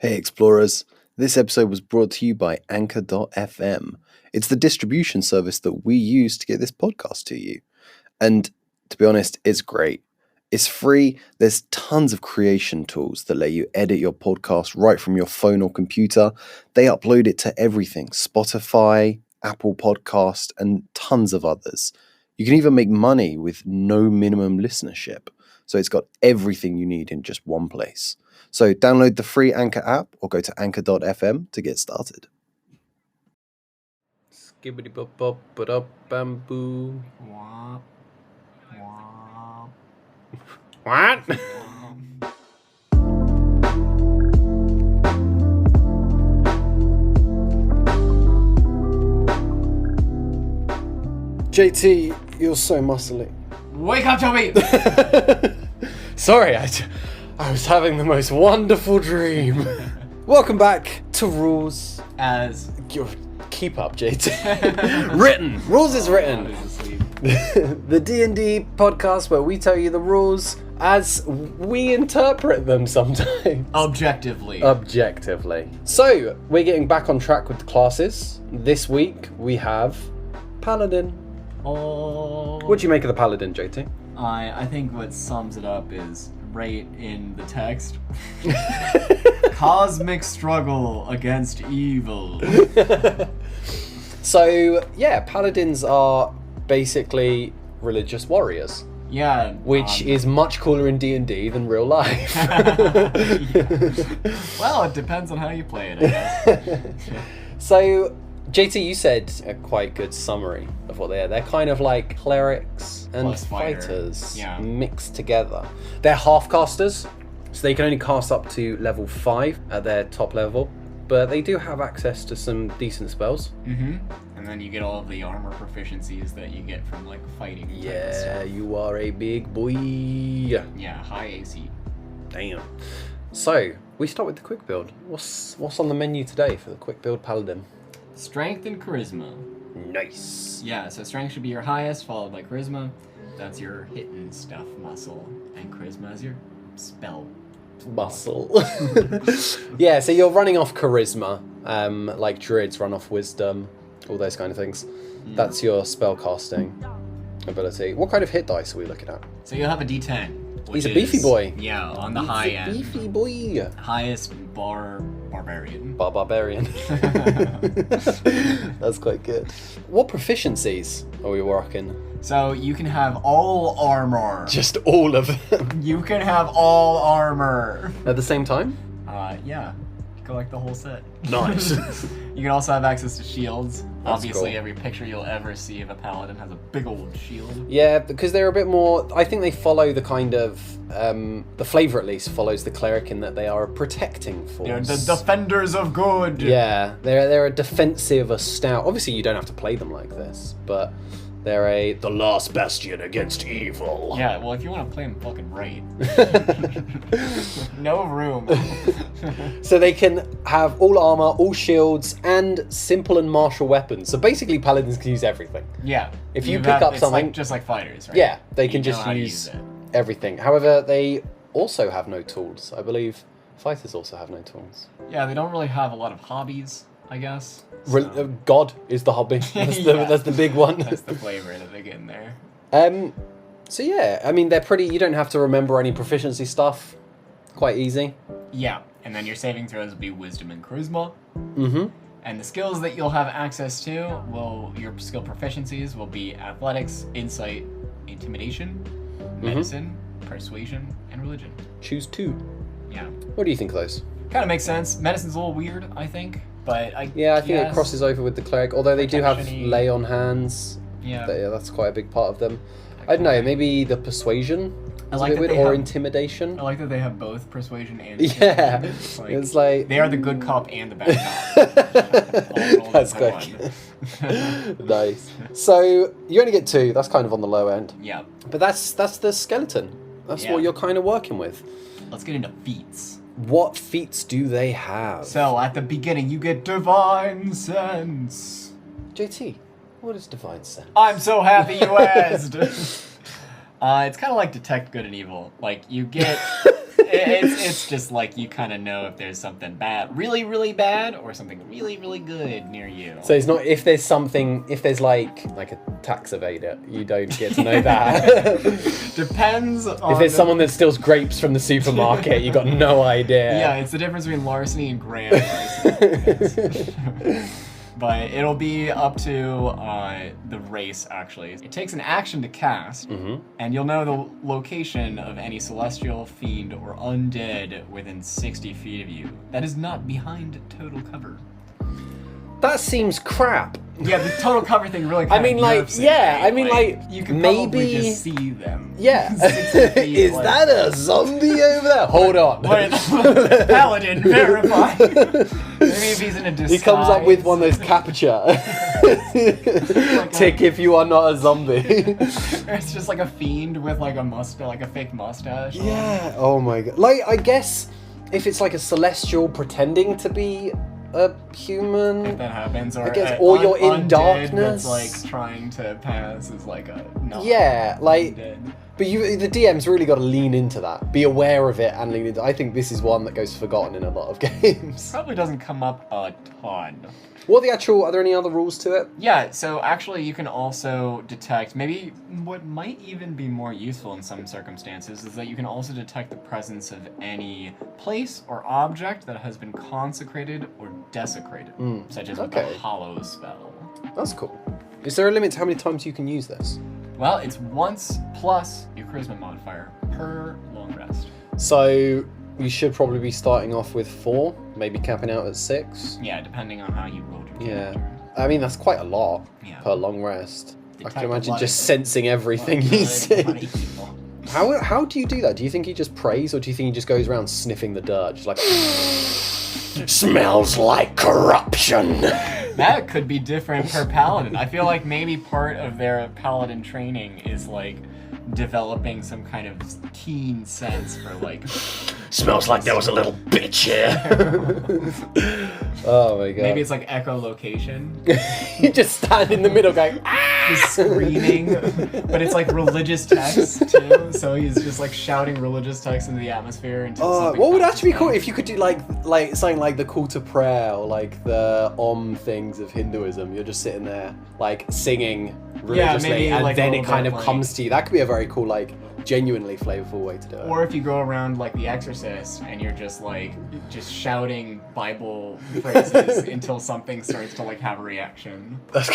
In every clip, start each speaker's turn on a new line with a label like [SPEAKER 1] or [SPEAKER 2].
[SPEAKER 1] Hey Explorers, this episode was brought to you by Anchor.fm. It's the distribution service that we use to get this podcast to you. And to be honest, it's great. It's free, there's tons of creation tools that let you edit your podcast right from your phone or computer. They upload it to everything, Spotify, Apple Podcast, and tons of others. You can even make money with no minimum listenership. So it's got everything you need in just one place. So download the free Anchor app or go to anchor.fm to get started. Skibbity bop bop but up bamboo.
[SPEAKER 2] Womp, womp.
[SPEAKER 1] What? JT, you're so muscly.
[SPEAKER 2] Wake up, Toby!
[SPEAKER 1] Sorry, I was having the most wonderful dream. Welcome back to Rules. Keep up, JT. Written. Rules is written. The D&D podcast where we tell you the rules as we interpret them sometimes.
[SPEAKER 2] Objectively.
[SPEAKER 1] So, we're getting back on track with the classes. This week, we have Paladin.
[SPEAKER 2] Oh.
[SPEAKER 1] What do you make of the Paladin, JT?
[SPEAKER 2] I think what sums it up is right in the text. Cosmic struggle against evil.
[SPEAKER 1] So, yeah, Paladins are basically religious warriors.
[SPEAKER 2] Yeah.
[SPEAKER 1] Which is much cooler in D&D than real life.
[SPEAKER 2] Well, it depends on how you play it, I guess.
[SPEAKER 1] So, JT, you said a quite good summary of what they are. They're kind of like clerics and
[SPEAKER 2] Plus fighter.
[SPEAKER 1] fighters
[SPEAKER 2] Yeah.
[SPEAKER 1] mixed together. They're half casters, so they can only cast up to level 5 at their top level, but they do have access to some decent spells.
[SPEAKER 2] Mm-hmm. And then you get all of the armor proficiencies that you get from like fighting. type of
[SPEAKER 1] Yeah,
[SPEAKER 2] stuff.
[SPEAKER 1] you are a big boy.
[SPEAKER 2] Yeah, high AC.
[SPEAKER 1] Damn. So, we start with the quick build. What's on the menu today for the quick build Paladin?
[SPEAKER 2] Strength and charisma.
[SPEAKER 1] Nice.
[SPEAKER 2] Yeah, so strength should be your highest, followed by charisma. That's your hitting stuff muscle. And charisma is your spell.
[SPEAKER 1] Muscle. Yeah, so you're running off charisma, like druids run off wisdom, all those kind of things.
[SPEAKER 2] Yeah.
[SPEAKER 1] That's your spell casting ability. What kind of hit dice are we looking at?
[SPEAKER 2] So you'll have a D10.
[SPEAKER 1] He's a beefy boy.
[SPEAKER 2] Yeah, on the
[SPEAKER 1] He's
[SPEAKER 2] high
[SPEAKER 1] a
[SPEAKER 2] end.
[SPEAKER 1] beefy boy.
[SPEAKER 2] Highest barbarian.
[SPEAKER 1] Barbarian. That's quite good. What proficiencies are we working?
[SPEAKER 2] So you can have all armor.
[SPEAKER 1] Just all of them.
[SPEAKER 2] You can have all armor.
[SPEAKER 1] At the same time?
[SPEAKER 2] Yeah. You go like the whole set.
[SPEAKER 1] Nice.
[SPEAKER 2] You can also have access to shields.
[SPEAKER 1] That's
[SPEAKER 2] Obviously,
[SPEAKER 1] cool.
[SPEAKER 2] every picture you'll ever see of a paladin has a big old shield.
[SPEAKER 1] Yeah, because they're a bit more. I think they follow the kind of the flavor, at least, follows the clerik in that they are a protecting force.
[SPEAKER 2] They're the defenders of good.
[SPEAKER 1] Yeah, they're a defensive, a stout. Obviously, you don't have to play them like this, but they're the last bastion against evil.
[SPEAKER 2] Yeah, well, if you want to play them fucking right. No room.
[SPEAKER 1] So they can have all armor, all shields, and simple and martial weapons. So basically, paladins can use everything.
[SPEAKER 2] Yeah.
[SPEAKER 1] If you pick up
[SPEAKER 2] it's
[SPEAKER 1] something-
[SPEAKER 2] like, just like fighters, right?
[SPEAKER 1] Yeah, they can
[SPEAKER 2] You know
[SPEAKER 1] just
[SPEAKER 2] how to
[SPEAKER 1] use
[SPEAKER 2] it.
[SPEAKER 1] everything. However, they also have no tools. I believe fighters also have no tools.
[SPEAKER 2] Yeah, they don't really have a lot of hobbies, I guess.
[SPEAKER 1] God is the hobby. That's,
[SPEAKER 2] Yeah.
[SPEAKER 1] that's the big one.
[SPEAKER 2] That's the flavor that they get in there.
[SPEAKER 1] So yeah, I mean, they're pretty. You don't have to remember any proficiency stuff. Quite easy.
[SPEAKER 2] Yeah, and then your saving throws will be wisdom and charisma.
[SPEAKER 1] Mm-hmm.
[SPEAKER 2] And the skills that you'll have access to your skill proficiencies will be athletics, insight, intimidation, medicine, persuasion, and religion.
[SPEAKER 1] Choose 2.
[SPEAKER 2] Yeah.
[SPEAKER 1] What do you think of those?
[SPEAKER 2] Kind of makes sense. Medicine's a little weird, I think. But I
[SPEAKER 1] Yeah, I think it
[SPEAKER 2] guess-
[SPEAKER 1] crosses over with the cleric. Although they do have
[SPEAKER 2] Protection-y.
[SPEAKER 1] lay on hands.
[SPEAKER 2] Yeah.
[SPEAKER 1] That's quite a big part of them. I don't know. Maybe the persuasion.
[SPEAKER 2] I
[SPEAKER 1] is
[SPEAKER 2] like
[SPEAKER 1] a bit
[SPEAKER 2] that
[SPEAKER 1] weird,
[SPEAKER 2] they
[SPEAKER 1] or
[SPEAKER 2] have-
[SPEAKER 1] intimidation.
[SPEAKER 2] I like that they have both persuasion and
[SPEAKER 1] Yeah,
[SPEAKER 2] intimidation.
[SPEAKER 1] it's like
[SPEAKER 2] they are the good cop and the bad cop. All rolled
[SPEAKER 1] That's
[SPEAKER 2] into
[SPEAKER 1] quick.
[SPEAKER 2] one.
[SPEAKER 1] Nice. So you only get 2. That's kind of on the low end.
[SPEAKER 2] Yeah.
[SPEAKER 1] But that's the skeleton. That's
[SPEAKER 2] Yeah.
[SPEAKER 1] what you're kind of working with.
[SPEAKER 2] Let's get into feats.
[SPEAKER 1] What feats do they have?
[SPEAKER 2] So at the beginning, you get divine sense.
[SPEAKER 1] JT, what is divine sense?
[SPEAKER 2] I'm so happy you asked. It's kind of like detect good and evil. Like you get, It's just like you kind of know if there's something bad, really, really bad, or something really, really good near you.
[SPEAKER 3] So it's not if there's like a tax evader, you don't get to know that.
[SPEAKER 2] Depends on
[SPEAKER 3] if there's someone that steals grapes from the supermarket, you got no idea.
[SPEAKER 2] Yeah, it's the difference between larceny and grand larceny. But it'll be up to the race, actually. It takes an action to cast, and you'll know the location of any celestial, fiend, or undead within 60 feet of you. That is not behind total cover.
[SPEAKER 3] That seems crap.
[SPEAKER 2] Yeah, the total cover thing really kind
[SPEAKER 3] you can
[SPEAKER 2] probably just see them.
[SPEAKER 3] Yeah.
[SPEAKER 2] 60 feet,
[SPEAKER 3] Is that a zombie over there? Hold on.
[SPEAKER 2] Wait, Paladin, verify. Maybe if he's in a disguise.
[SPEAKER 3] He comes up with one of those captcha. Tick if you are not a zombie.
[SPEAKER 2] It's just like a fiend with like a mustache, like a fake mustache.
[SPEAKER 3] Yeah. Oh my god. Like, I guess if it's like a celestial pretending to be a human,
[SPEAKER 2] if that happens, or
[SPEAKER 3] I guess, or you're in
[SPEAKER 2] undead
[SPEAKER 3] darkness,
[SPEAKER 2] that's like trying to pass as like a
[SPEAKER 3] undead. But the DM's really got to lean into that, be aware of it, and lean into. I think this is one that goes forgotten in a lot of games.
[SPEAKER 2] Probably doesn't come up a ton.
[SPEAKER 3] Are there any other rules to it?
[SPEAKER 2] Yeah, so actually you can also detect, maybe what might even be more useful in some circumstances, is that you can also detect the presence of any place or object that has been consecrated or desecrated, such as with the Hollow spell.
[SPEAKER 3] That's cool. Is there a limit to how many times you can use this?
[SPEAKER 2] Well, it's once plus your charisma modifier per long rest.
[SPEAKER 3] So you should probably be starting off with 4, maybe capping out at 6.
[SPEAKER 2] Yeah, depending on how you rolled your character.
[SPEAKER 3] I mean, that's quite a lot per long rest. I can imagine just sensing everything he's seeing. How do you do that? Do you think he just prays, or do you think he just goes around sniffing the dirt, just like smells like corruption?
[SPEAKER 2] That could be different per paladin. I feel like maybe part of their paladin training is like developing some kind of keen sense for like
[SPEAKER 3] smells like there was a little bitch here. Oh my god.
[SPEAKER 2] Maybe it's like echolocation.
[SPEAKER 3] You just stand in the middle going
[SPEAKER 2] just screaming, but it's like religious text too, so he's just like shouting religious text into the atmosphere until something
[SPEAKER 3] what would actually be
[SPEAKER 2] happens.
[SPEAKER 3] cool if you could do like something like the call to prayer, or like the things of Hinduism. You're just sitting there like singing religiously,
[SPEAKER 2] maybe,
[SPEAKER 3] and
[SPEAKER 2] like,
[SPEAKER 3] then
[SPEAKER 2] a
[SPEAKER 3] it
[SPEAKER 2] little
[SPEAKER 3] kind
[SPEAKER 2] bit,
[SPEAKER 3] of
[SPEAKER 2] like-
[SPEAKER 3] comes to you. That could be a very cool, like, genuinely flavorful way to do it.
[SPEAKER 2] Or if you go around like The Exorcist and you're just shouting Bible phrases until something starts to like have a reaction.
[SPEAKER 3] That's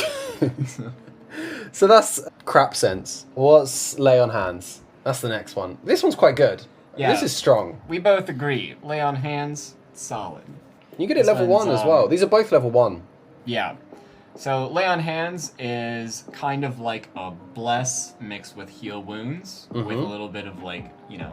[SPEAKER 3] so that's crap sense. What's lay on hands? That's the next one. This one's quite good.
[SPEAKER 2] Yeah.
[SPEAKER 3] This is strong.
[SPEAKER 2] We both agree. Lay on hands, solid.
[SPEAKER 3] You get it level 1 as well. These are both level 1.
[SPEAKER 2] Yeah. So Lay on Hands is kind of like a bless mixed with heal wounds with a little bit of like,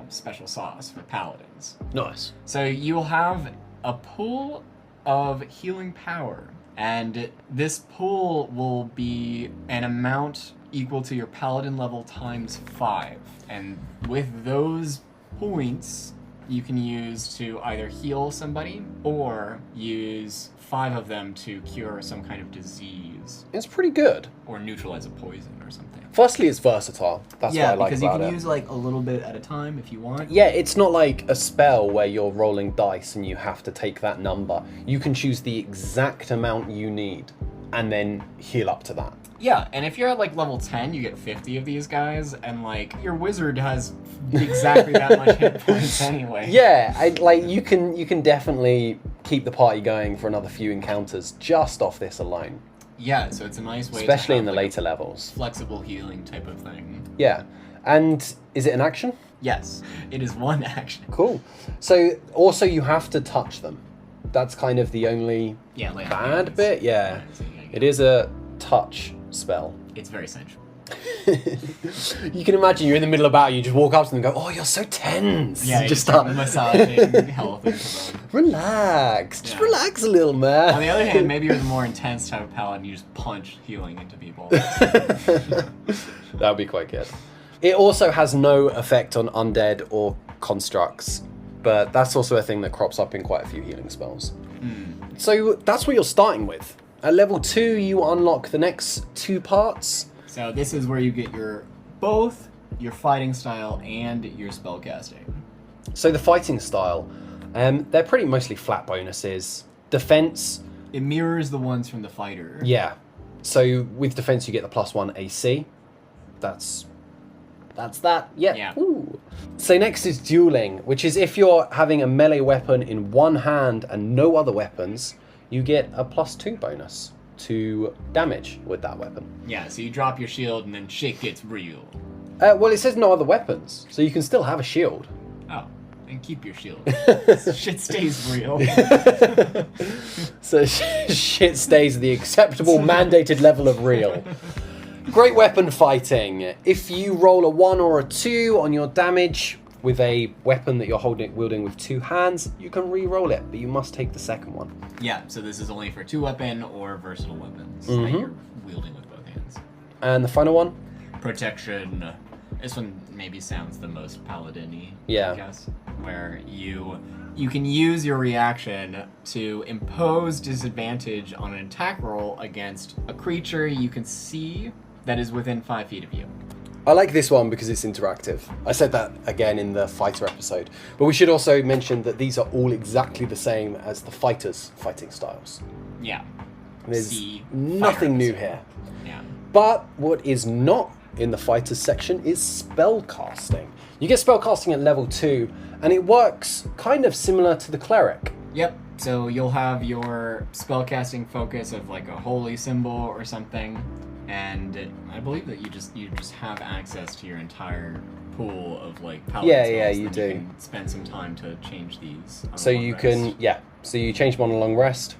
[SPEAKER 2] special sauce for paladins.
[SPEAKER 3] Nice.
[SPEAKER 2] So you'll have a pool of healing power, and this pool will be an amount equal to your paladin level times 5. And with those points, you can use to either heal somebody or use 5 of them to cure some kind of disease.
[SPEAKER 3] It's pretty good.
[SPEAKER 2] Or neutralize a poison or something.
[SPEAKER 3] Firstly, it's versatile. That's what I like
[SPEAKER 2] because
[SPEAKER 3] about
[SPEAKER 2] you
[SPEAKER 3] it.
[SPEAKER 2] can use like a little bit at a time if you want.
[SPEAKER 3] Yeah, it's not like a spell where you're rolling dice and you have to take that number. You can choose the exact amount you need and then heal up to that.
[SPEAKER 2] Yeah, and if you're at like level 10, you get 50 of these guys, and like your wizard has exactly that much hit points anyway.
[SPEAKER 3] Yeah, you can definitely keep the party going for another few encounters just off this alone.
[SPEAKER 2] Yeah, so it's a nice way
[SPEAKER 3] especially
[SPEAKER 2] to have,
[SPEAKER 3] in the
[SPEAKER 2] like,
[SPEAKER 3] later levels.
[SPEAKER 2] Flexible healing type of thing.
[SPEAKER 3] Yeah. And is it an action?
[SPEAKER 2] Yes, it is one action.
[SPEAKER 3] Cool. So also you have to touch them. That's kind of the only bad bit. Yeah. It is a touch spell.
[SPEAKER 2] It's very sensual.
[SPEAKER 3] You can imagine you're in the middle of battle, you just walk up to them and go, "Oh, you're so tense."
[SPEAKER 2] Yeah,
[SPEAKER 3] you just start
[SPEAKER 2] massaging health into them.
[SPEAKER 3] Relax. Just
[SPEAKER 2] Yeah.
[SPEAKER 3] relax a little, man.
[SPEAKER 2] On the other hand, maybe you're the more intense type of paladin, you just punch healing into people.
[SPEAKER 3] That would be quite good. It also has no effect on undead or constructs, but that's also a thing that crops up in quite a few healing spells. So that's what you're starting with. At level 2, you unlock the next 2 parts.
[SPEAKER 2] So this is where you get both your fighting style and your spellcasting.
[SPEAKER 3] So the fighting style, they're pretty mostly flat bonuses. Defense,
[SPEAKER 2] It mirrors the ones from the fighter.
[SPEAKER 3] yeah. So with defense, you get the +1 AC. That's that. Yeah. Ooh. So next is dueling, which is if you're having a melee weapon in one hand and no other weapons, you get a +2 bonus to damage with that weapon.
[SPEAKER 2] Yeah, so you drop your shield and then shit gets real.
[SPEAKER 3] Well, it says no other weapons, so you can still have a shield.
[SPEAKER 2] Oh, then keep your shield. Shit stays real.
[SPEAKER 3] So shit stays the acceptable mandated level of real. Great weapon fighting. If you roll a 1 or a 2 on your damage with a weapon that you're wielding with 2 hands, you can re-roll it, but you must take the second one.
[SPEAKER 2] Yeah, so this is only for 2-weapon or versatile weapons that you're wielding with both hands.
[SPEAKER 3] And the final one?
[SPEAKER 2] Protection. This one maybe sounds the most paladin-y,
[SPEAKER 3] Yeah.
[SPEAKER 2] I guess. Where you can use your reaction to impose disadvantage on an attack roll against a creature you can see that is within 5 feet of you.
[SPEAKER 3] I like this one because it's interactive. I said that again in the fighter episode. But we should also mention that these are all exactly the same as the fighters' fighting styles.
[SPEAKER 2] Yeah.
[SPEAKER 3] There's
[SPEAKER 2] See,
[SPEAKER 3] nothing
[SPEAKER 2] fire
[SPEAKER 3] new
[SPEAKER 2] episode.
[SPEAKER 3] here.
[SPEAKER 2] Yeah.
[SPEAKER 3] But what is not in the fighters section is spell casting. You get spell casting at level 2, and it works kind of similar to the cleric.
[SPEAKER 2] Yep. So you'll have your spellcasting focus of like a holy symbol or something, and I believe that you just have access to your entire pool of like paladin
[SPEAKER 3] Yeah,
[SPEAKER 2] spells,
[SPEAKER 3] you
[SPEAKER 2] then
[SPEAKER 3] do.
[SPEAKER 2] You can spend some time to change these. On a
[SPEAKER 3] So
[SPEAKER 2] long
[SPEAKER 3] you
[SPEAKER 2] rest.
[SPEAKER 3] can, so you change them on a long rest,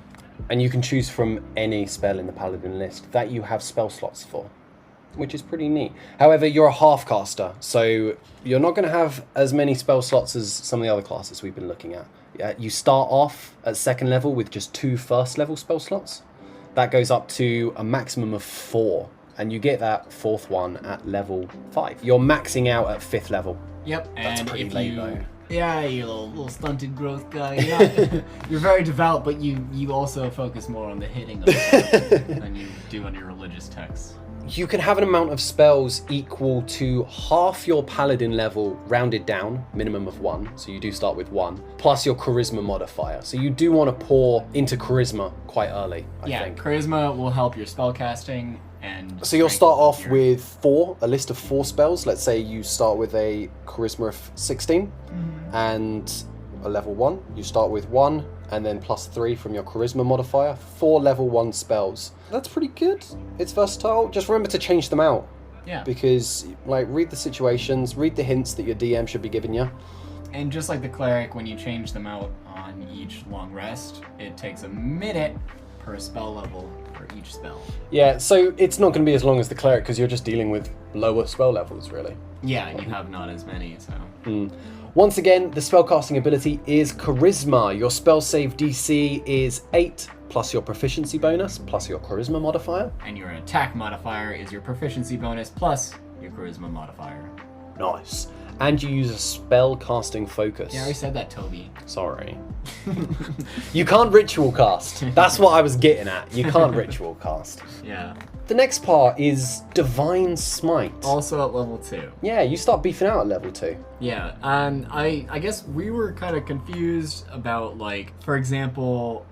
[SPEAKER 3] and you can choose from any spell in the paladin list that you have spell slots for, which is pretty neat. However, you're a half caster, so you're not going to have as many spell slots as some of the other classes we've been looking at. You start off at second level with just 2 first level spell slots. That goes up to a maximum of 4, and you get that 4th one at level 5. You're maxing out at 5th level.
[SPEAKER 2] Yep.
[SPEAKER 3] That's
[SPEAKER 2] and
[SPEAKER 3] pretty
[SPEAKER 2] if
[SPEAKER 3] late,
[SPEAKER 2] you,
[SPEAKER 3] though.
[SPEAKER 2] Yeah, you little stunted growth guy. You're, not, you're very devout, but you also focus more on the hitting of it than you do on your religious texts.
[SPEAKER 3] You can have an amount of spells equal to half your paladin level rounded down, minimum of 1, so you do start with 1, plus your charisma modifier. So you do want to pour into charisma quite early, I think.
[SPEAKER 2] Charisma will help your spellcasting and.
[SPEAKER 3] So you'll
[SPEAKER 2] strength
[SPEAKER 3] start
[SPEAKER 2] of
[SPEAKER 3] off
[SPEAKER 2] your-
[SPEAKER 3] with a list of 4 spells. Let's say you start with a charisma of 16 and a level 1. You start with 1 and then +3 from your charisma modifier. 4 level 1 spells. That's pretty good. It's versatile. Just remember to change them out.
[SPEAKER 2] Yeah.
[SPEAKER 3] Because, read the situations, read the hints that your DM should be giving you.
[SPEAKER 2] And just like the cleric, when you change them out on each long rest, it takes a minute per spell level for each spell.
[SPEAKER 3] Yeah, so it's not going to be as long as the cleric because you're just dealing with lower spell levels, really.
[SPEAKER 2] Yeah, and you have not as many, so.
[SPEAKER 3] Once again, the spellcasting ability is Charisma. Your spell save DC is 8, plus your proficiency bonus, plus your charisma modifier.
[SPEAKER 2] And your attack modifier is your proficiency bonus plus your charisma modifier.
[SPEAKER 3] Nice. And you use a spellcasting focus.
[SPEAKER 2] Yeah, I already said that, Toby.
[SPEAKER 3] Sorry. You can't ritual cast. That's what I was getting at. You can't ritual cast.
[SPEAKER 2] Yeah.
[SPEAKER 3] The next part is Divine Smite.
[SPEAKER 2] Also at level 2.
[SPEAKER 3] Yeah, you start beefing out at level 2.
[SPEAKER 2] Yeah, and I guess we were kind of confused about, like, for example...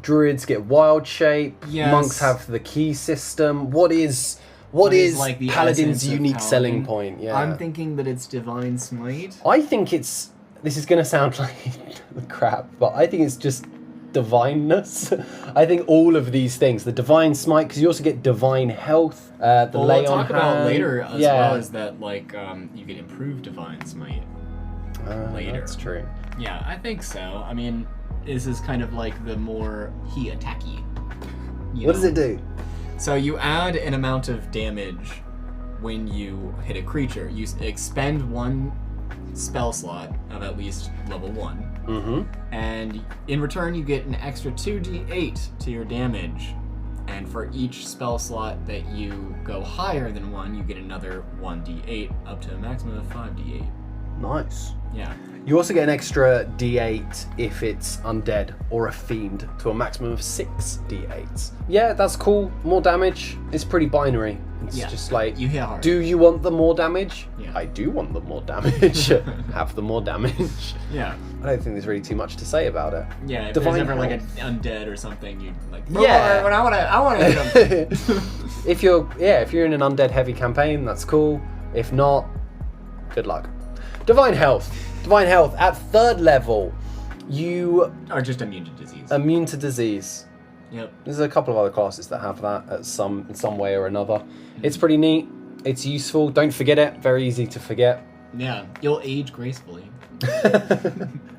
[SPEAKER 3] Druids get wild shape.
[SPEAKER 2] Yes.
[SPEAKER 3] Monks have the key system. What is
[SPEAKER 2] like the
[SPEAKER 3] Paladin's
[SPEAKER 2] essence of
[SPEAKER 3] unique
[SPEAKER 2] Paladin?
[SPEAKER 3] selling point? Yeah.
[SPEAKER 2] I'm thinking that it's Divine Smite.
[SPEAKER 3] I think this is going to sound like crap, but I think it's just divineness. I think all of these things, the Divine Smite, because you also get Divine Health, the
[SPEAKER 2] Well,
[SPEAKER 3] Lay
[SPEAKER 2] we'll
[SPEAKER 3] on
[SPEAKER 2] talk about
[SPEAKER 3] Hand.
[SPEAKER 2] later as well, is that, like, you can improve Divine Smite later.
[SPEAKER 3] That's true.
[SPEAKER 2] Yeah, I think so. I mean, this is kind of like the more attacky.
[SPEAKER 3] What does it do?
[SPEAKER 2] So you add an amount of damage when you hit a creature. You expend 1 spell slot of at least level 1.
[SPEAKER 3] Mm-hmm.
[SPEAKER 2] And in return, you get an extra 2d8 to your damage. And for each spell slot that you go higher than 1, you get another 1d8 up to a maximum of 5d8.
[SPEAKER 3] Nice.
[SPEAKER 2] Yeah.
[SPEAKER 3] You also get an extra D8 if it's undead or a fiend to a maximum of 6 D8s. Yeah, that's cool. More damage. It's pretty binary. It's
[SPEAKER 2] Yeah.
[SPEAKER 3] just like,
[SPEAKER 2] You hit hard.
[SPEAKER 3] do you want the more damage?
[SPEAKER 2] Yeah.
[SPEAKER 3] I do want the more damage. Have the more damage.
[SPEAKER 2] Yeah.
[SPEAKER 3] I don't think there's really too much to say about it.
[SPEAKER 2] Yeah, if
[SPEAKER 3] Divine
[SPEAKER 2] there's ever like an
[SPEAKER 3] health.
[SPEAKER 2] undead or something, you'd like,
[SPEAKER 3] Yeah.
[SPEAKER 2] when I want to hit him.
[SPEAKER 3] If you're in an undead heavy campaign, that's cool. If not, good luck. Divine health at 3rd level, you
[SPEAKER 2] Or just immune to disease.
[SPEAKER 3] immune to disease.
[SPEAKER 2] Yep.
[SPEAKER 3] There's a couple of other classes that have that in some way or another. It's pretty neat. It's useful. Don't forget it. Very easy to forget.
[SPEAKER 2] Yeah, you'll age gracefully.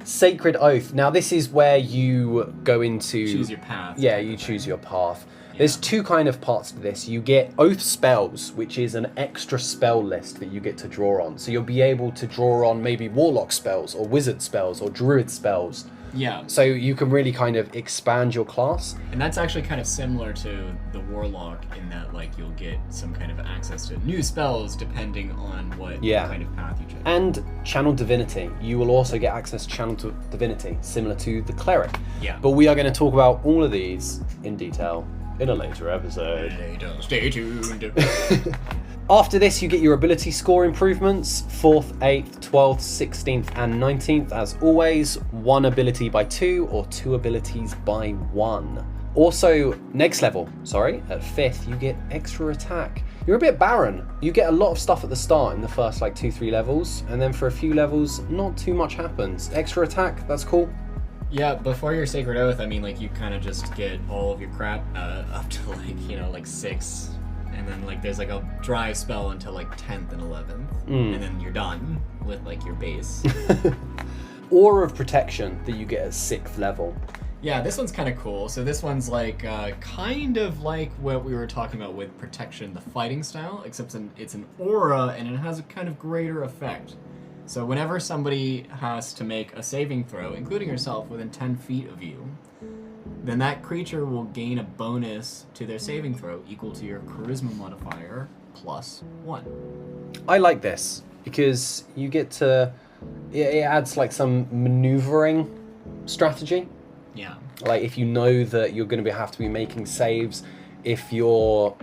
[SPEAKER 3] Sacred Oath. Now this is where you go into
[SPEAKER 2] Choose your path.
[SPEAKER 3] Yeah,
[SPEAKER 2] type
[SPEAKER 3] you
[SPEAKER 2] of
[SPEAKER 3] choose
[SPEAKER 2] thing.
[SPEAKER 3] your path. There's 2 kind of parts to this. You get Oath spells, which is an extra spell list that you get to draw on. So you'll be able to draw on maybe Warlock spells, or Wizard spells, or Druid spells.
[SPEAKER 2] Yeah,
[SPEAKER 3] So you can really kind of expand your class.
[SPEAKER 2] and that's actually kind of similar to the Warlock in that, like, you'll get some kind of access to new spells depending on what
[SPEAKER 3] Yeah.
[SPEAKER 2] kind of path you choose.
[SPEAKER 3] And Channel Divinity. You will also get access to Channel Divinity, similar to the Cleric.
[SPEAKER 2] Yeah.
[SPEAKER 3] But we are going to talk about all of these in detail in a later episode.
[SPEAKER 2] Stay tuned.
[SPEAKER 3] After this, you get your ability score improvements, 4th, 8th, 12th, 16th, and 19th. As always, 1 ability by 2 or 2 abilities by 1. Also, next level, at 5th, you get extra attack. You're a bit barren. You get a lot of stuff at the start in the first 2-3 levels, and then for a few levels, not too much happens. Extra attack, that's cool.
[SPEAKER 2] Yeah, before your Sacred Oath, I mean, like, you kind of just get all of your crap up to, 6. And then, there's, a dry spell until, 10th and 11th. And then you're done with, your base.
[SPEAKER 3] Aura of Protection that you get at 6th level.
[SPEAKER 2] Yeah, this one's kind of cool. So this one's, kind of like what we were talking about with Protection, the fighting style, except it's an aura, and it has a kind of greater effect. So whenever somebody has to make a saving throw, including yourself, within 10 feet of you, then that creature will gain a bonus to their saving throw equal to your charisma modifier +1.
[SPEAKER 3] I like this because you get to... It adds some maneuvering strategy.
[SPEAKER 2] Yeah.
[SPEAKER 3] If you know that you're going to have to be making saves, if you're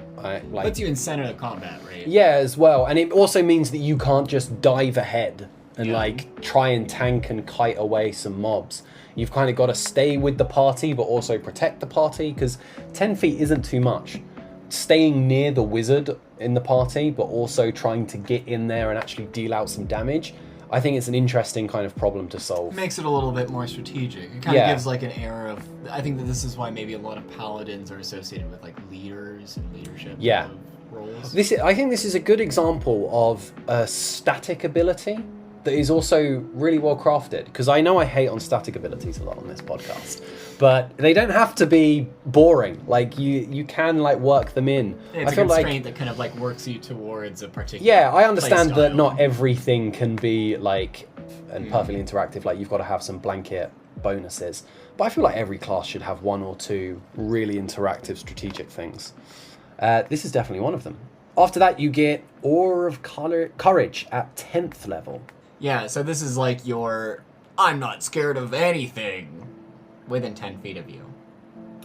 [SPEAKER 2] Puts you in center of combat, right?
[SPEAKER 3] yeah, as well, and it also means that you can't just dive ahead and
[SPEAKER 2] Yeah.
[SPEAKER 3] try and tank and kite away some mobs. You've kind of got to stay with the party, but also protect the party, because 10 feet isn't too much. Staying near the wizard in the party, but also trying to get in there and actually deal out some damage, I think it's an interesting kind of problem to solve.
[SPEAKER 2] Makes it a little bit more strategic. It kind of gives an air of... I think that this is why maybe a lot of paladins are associated with leaders and leadership
[SPEAKER 3] Yeah.
[SPEAKER 2] of roles.
[SPEAKER 3] I think this is a good example of a static ability that is also really well crafted, because I know I hate on static abilities a lot on this podcast, but they don't have to be boring. You can
[SPEAKER 2] It's
[SPEAKER 3] work them in.
[SPEAKER 2] a
[SPEAKER 3] I feel
[SPEAKER 2] constraint that kind of works you towards a particular
[SPEAKER 3] yeah, I understand
[SPEAKER 2] playstyle.
[SPEAKER 3] that not everything can be and perfectly interactive. You've got to have some blanket bonuses, but I feel like every class should have 1 or 2 really interactive strategic things. This is definitely one of them. After that, you get Aura of Courage at 10th level.
[SPEAKER 2] Yeah, so this is your I'm not scared of anything within 10 feet of you.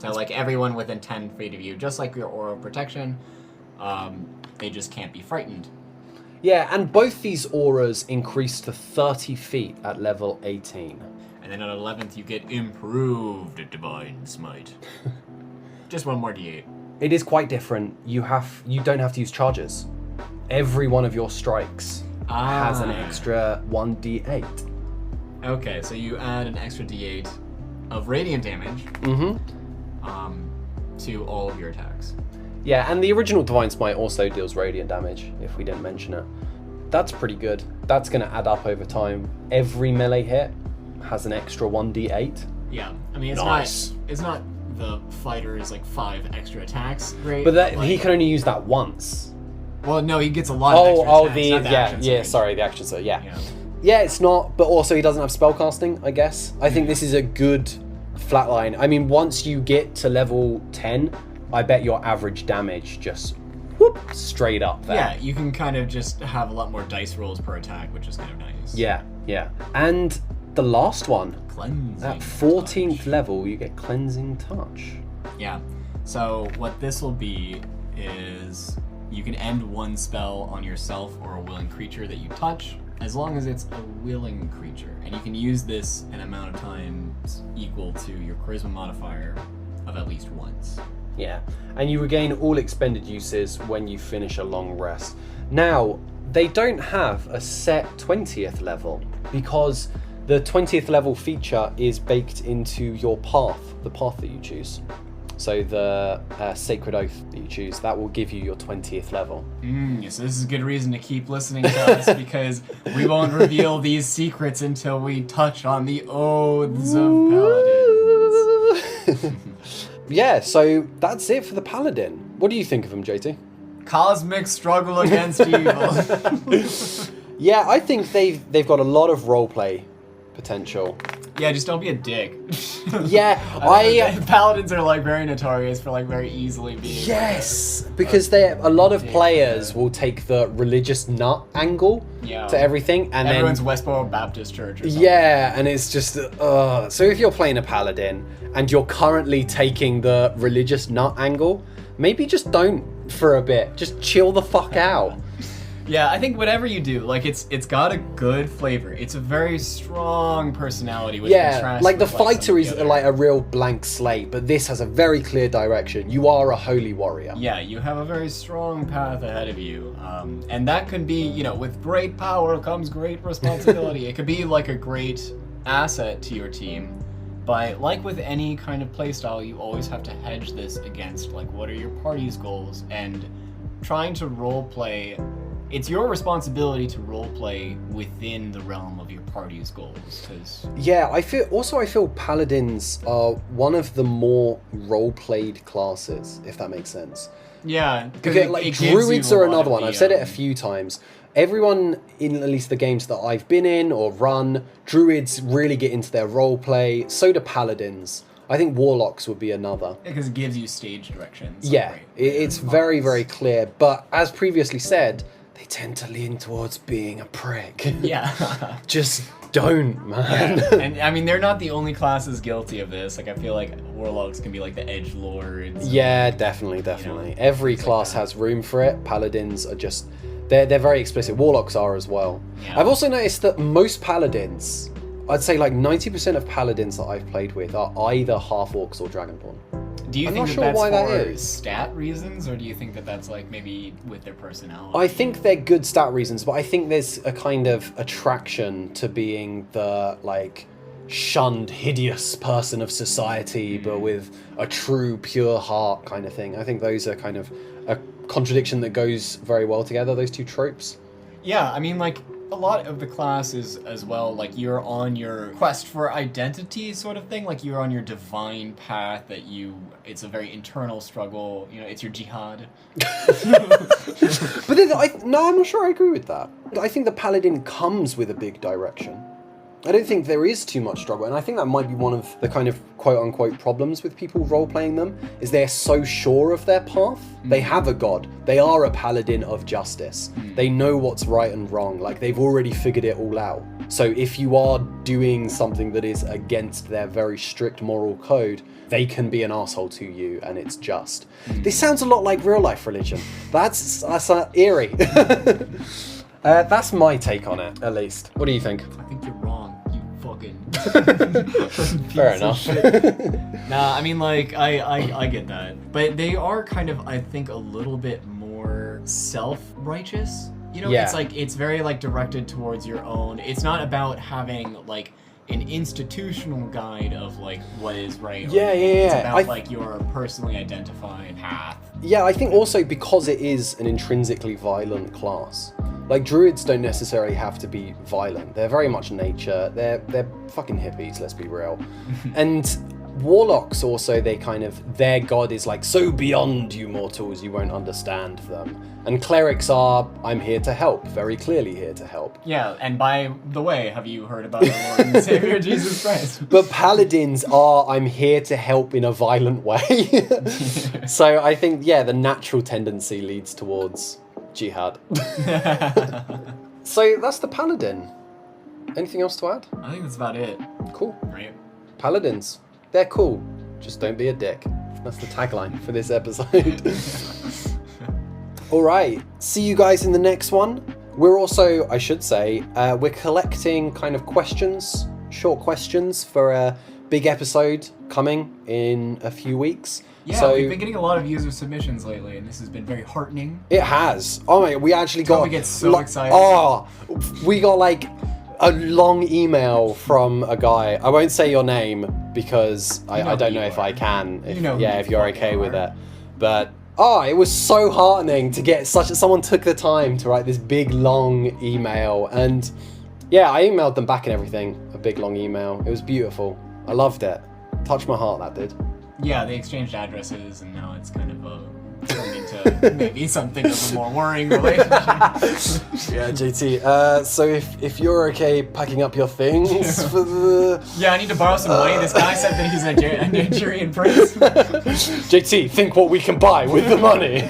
[SPEAKER 2] So everyone within 10 feet of you, just like your Aura of Protection, they just can't be frightened.
[SPEAKER 3] Yeah, and both these auras increase to 30 feet at level 18.
[SPEAKER 2] And then at 11th you get Improved Divine Smite. Just 1 more d8.
[SPEAKER 3] It is quite different. You don't have to use charges. Every one of your strikes has an extra 1d8.
[SPEAKER 2] Okay, so you add an extra d8 of radiant damage to all of your attacks.
[SPEAKER 3] Yeah, and the original Divine Smite also deals radiant damage, if we didn't mention it. That's pretty good. That's going to add up over time. Every melee hit has an extra 1d8.
[SPEAKER 2] Yeah, I mean, it's not the fighter's 5 extra attacks, right?
[SPEAKER 3] But he can only use that once.
[SPEAKER 2] Well, no, he gets a lot of extra attacks. Not the action surge.
[SPEAKER 3] Sorry, the action surge, yeah, it's not, but also he doesn't have spellcasting, I guess. I think this is a good flatline. I mean, once you get to level 10, I bet your average damage just whoop straight up there.
[SPEAKER 2] Yeah, you can kind of just have a lot more dice rolls per attack, which is kind of nice.
[SPEAKER 3] Yeah. And the last one,
[SPEAKER 2] Cleansing
[SPEAKER 3] at 14th
[SPEAKER 2] touch.
[SPEAKER 3] level, you get Cleansing Touch.
[SPEAKER 2] Yeah. So what this will be is You can end one spell on yourself or a willing creature that you touch, as long as it's a willing creature. And you can use this an amount of times equal to your charisma modifier of at least once.
[SPEAKER 3] Yeah, and you regain all expended uses when you finish a long rest. Now, they don't have a set 20th level because the 20th level feature is baked into your path, the path that you choose. So the Sacred Oath that you choose, that will give you your 20th level.
[SPEAKER 2] So this is a good reason to keep listening to us, because we won't reveal these secrets until we touch on the Oaths of Paladins.
[SPEAKER 3] Yeah, so that's it for the Paladin. What do you think of him, JT?
[SPEAKER 2] Cosmic struggle against evil.
[SPEAKER 3] Yeah, I think they've got a lot of roleplay potential.
[SPEAKER 2] Yeah, just don't be a dick.
[SPEAKER 3] Yeah,
[SPEAKER 2] Paladins are like very notorious for like very easily being.
[SPEAKER 3] Yes, because a lot of players will take the religious nut angle to everything, and
[SPEAKER 2] everyone's
[SPEAKER 3] then
[SPEAKER 2] Westboro Baptist Church or something.
[SPEAKER 3] Yeah, and it's just so if you're playing a Paladin and you're currently taking the religious nut angle, maybe just don't for a bit. Just chill the fuck out.
[SPEAKER 2] Yeah, I think whatever you do, like it's got a good flavor. It's a very strong personality. Which contrasts
[SPEAKER 3] like the
[SPEAKER 2] with, like,
[SPEAKER 3] fighter is like a real blank slate, but this has a very clear direction. You are a holy warrior.
[SPEAKER 2] Yeah, you have a very strong path ahead of you, and that can be, you know, with great power comes great responsibility. It could be like a great asset to your team, but like with any kind of playstyle, you always have to hedge this against like what are your party's goals, and trying to roleplay. It's your responsibility to roleplay within the realm of your party's goals.
[SPEAKER 3] Yeah, I feel Paladins are one of the more role-played classes, if that makes sense.
[SPEAKER 2] Yeah,
[SPEAKER 3] because like Druids are another one. I've said it a few times. Everyone in at least the games that I've been in or run, Druids really get into their roleplay. So do Paladins. I think Warlocks would be another.
[SPEAKER 2] Because it gives you stage directions.
[SPEAKER 3] Yeah, it's very, very clear. But as previously said, they tend to lean towards being a prick.
[SPEAKER 2] Yeah.
[SPEAKER 3] Just don't, man.
[SPEAKER 2] Yeah. And I mean, they're not the only classes guilty of this. Like, I feel like Warlocks can be like the edgelords.
[SPEAKER 3] Yeah, definitely. You know, every class has room for it. Paladins are just... They're very explicit. Warlocks are as well. Yeah. I've also noticed that most Paladins... I'd say like 90% of Paladins that I've played with are either half-orcs or Dragonborn.
[SPEAKER 2] Do you
[SPEAKER 3] I'm
[SPEAKER 2] think
[SPEAKER 3] not
[SPEAKER 2] that
[SPEAKER 3] sure
[SPEAKER 2] that's
[SPEAKER 3] why
[SPEAKER 2] for
[SPEAKER 3] that is.
[SPEAKER 2] Stat reasons, or do you think that that's like maybe with their personality?
[SPEAKER 3] I think they're good stat reasons, but I think there's a kind of attraction to being the like shunned, hideous person of society, but with a true, pure heart kind of thing. I think those are kind of a contradiction that goes very well together, those two tropes.
[SPEAKER 2] Yeah, I mean, like, a lot of the classes as well, like, you're on your quest for identity sort of thing, like, you're on your divine path it's a very internal struggle, you know, it's your jihad.
[SPEAKER 3] But then, I'm not sure I agree with that. I think the Paladin comes with a big direction. I don't think there is too much struggle, and I think that might be one of the kind of quote-unquote problems with people role-playing them, is they're so sure of their path. They have a god. They are a paladin of justice. They know what's right and wrong. Like, they've already figured it all out. So if you are doing something that is against their very strict moral code, they can be an asshole to you, and it's just. This sounds a lot like real-life religion. That's eerie. That's my take on it, at least. What do you think?
[SPEAKER 2] I think you're wrong. You fucking...
[SPEAKER 3] Fair enough.
[SPEAKER 2] Nah, I mean, like, I get that. But they are kind of, I think, a little bit more self-righteous. You know, it's like, it's very, like, directed towards your own. It's not about having, like, an institutional guide of, like, what is right.
[SPEAKER 3] Yeah.
[SPEAKER 2] It's about, like, your personally identified path.
[SPEAKER 3] Yeah, I think also because it is an intrinsically violent class. Like, druids don't necessarily have to be violent. They're very much nature. They're fucking hippies, let's be real. And warlocks also, their god is like so beyond you mortals you won't understand them. And clerics are, I'm here to help, very clearly here to help.
[SPEAKER 2] Yeah, and by the way, have you heard about our Lord and Savior Jesus Christ?
[SPEAKER 3] But paladins are, I'm here to help in a violent way. So I think, the natural tendency leads towards jihad. So that's the paladin. Anything else to add?
[SPEAKER 2] I think that's about it.
[SPEAKER 3] Cool.
[SPEAKER 2] Right.
[SPEAKER 3] Paladins. They're cool. Just don't be a dick. That's the tagline for this episode. All right. See you guys in the next one. We're also, I should say, we're collecting kind of questions, short questions for a big episode coming in a few weeks.
[SPEAKER 2] Yeah,
[SPEAKER 3] so
[SPEAKER 2] we've been getting a lot of user submissions lately, and this has been very heartening.
[SPEAKER 3] It has. Oh my! We actually got.
[SPEAKER 2] We get so excited.
[SPEAKER 3] Oh, we got like a long email from a guy. I won't say your name because I don't know if I can. If, if you're okay with it. But it was so heartening to get someone took the time to write this big long email, and yeah, I emailed them back and everything. A big long email. It was beautiful. I loved it. Touched my heart. That did.
[SPEAKER 2] Yeah, they exchanged addresses, and now it's kind of turned into maybe something of a more worrying relationship.
[SPEAKER 3] Yeah, JT. So if you're okay packing up your things for the...
[SPEAKER 2] Yeah, I need to borrow some money. This guy said that he's a Nigerian prince.
[SPEAKER 3] JT, think what we can buy with the money.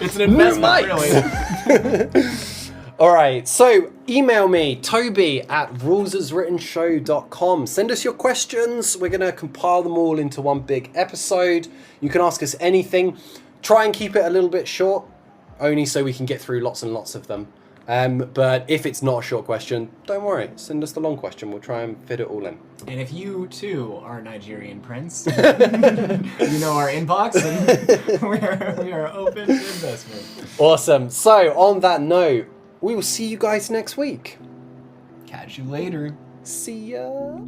[SPEAKER 2] It's an investment, really.
[SPEAKER 3] All right, so email me, toby@rulesaswrittenshow.com. Send us your questions. We're going to compile them all into one big episode. You can ask us anything. Try and keep it a little bit short, only so we can get through lots and lots of them. But if it's not a short question, don't worry. Send us the long question. We'll try and fit it all in.
[SPEAKER 2] And if you, too, are a Nigerian prince, you know our inbox, and we are open to investment.
[SPEAKER 3] Awesome. So, on that note, we will see you guys next week.
[SPEAKER 2] Catch you later.
[SPEAKER 3] See ya.